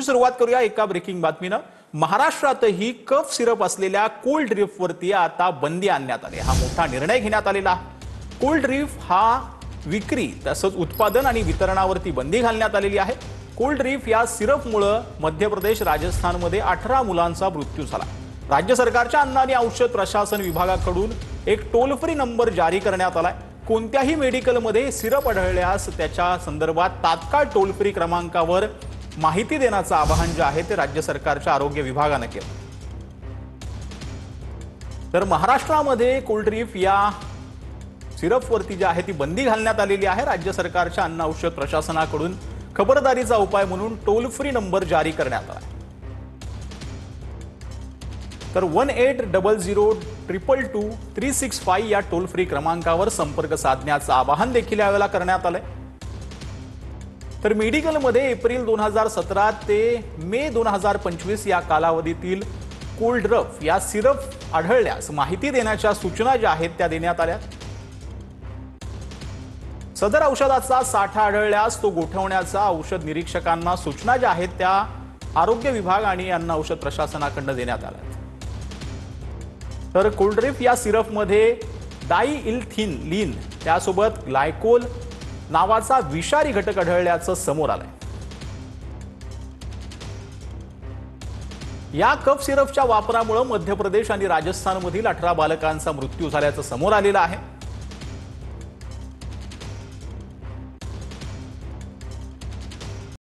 सुरुवात करूया एका ब्रेकिंग बातमीनं। महाराष्ट्रातही कफ सिरप असलेल्या कोल्ड ड्रिंकवरती आता बंदी आणण्यात आली। हा मोठा निर्णय घेण्यात आलेला। कोल्ड ड्रिंक हा विक्री तसंच उत्पादन आणि वितरणावरती बंदी घालण्यात आलेली आहे। कोल्ड ड्रिंक या सिरपमुळे मध्य प्रदेश राजस्थानमध्ये 18 मुलांचा मृत्यू झाला। राज्य सरकारच्या अन्न आणि औषध प्रशासन विभागाकडून एक टोल फ्री नंबर जारी करण्यात आलाय। कोणत्याही मेडिकलमध्ये सिरप आढळल्यास त्याच्या संदर्भात तात्काळ टोल फ्री क्रमांकावर माहिती देण्याचं आवाहन जे आहे ते राज्य सरकारच्या आरोग्य विभागाने केलं। तर महाराष्ट्रामध्ये कोल्ड ड्रिंक या सिरपवरती जी आहे ती बंदी घालण्यात आलेली आहे। राज्य सरकारच्या अन्न औषध प्रशासनाकडून खबरदारीचा उपाय म्हणून टोल फ्री नंबर जारी करण्यात आला। तर 1800222365 या टोल फ्री क्रमांकावर संपर्क साधण्याचं आवाहन देखील यावेळेला करण्यात आलंय। तर मेडिकलमध्ये एप्रिल 2017 ते मे 2025 या कालावधीतील कोल्ड ड्रिंक या सिरप आढळल्यास माहिती देण्याच्या सूचना ज्या आहेत त्या देण्यात आल्या। सदर औषधाचा साठा आढळल्यास तो गोठवण्याचा औषध निरीक्षकांना सूचना ज्या आहेत त्या आरोग्य विभाग आणि अन्न औषध प्रशासनाकडून देण्यात आल्या। तर कोल्ड ड्रिंक या सिरपमध्ये डायइथेलिन त्यासोबत ग्लायकोल नावाचा विषारी घटक आढळल्याचं समोर आलंय। या कफ सिरपच्या वापरामुळे मध्य प्रदेश आणि राजस्थानमधील 18 बालकांचा मृत्यू झाल्याचं समोर आलेलं आहे।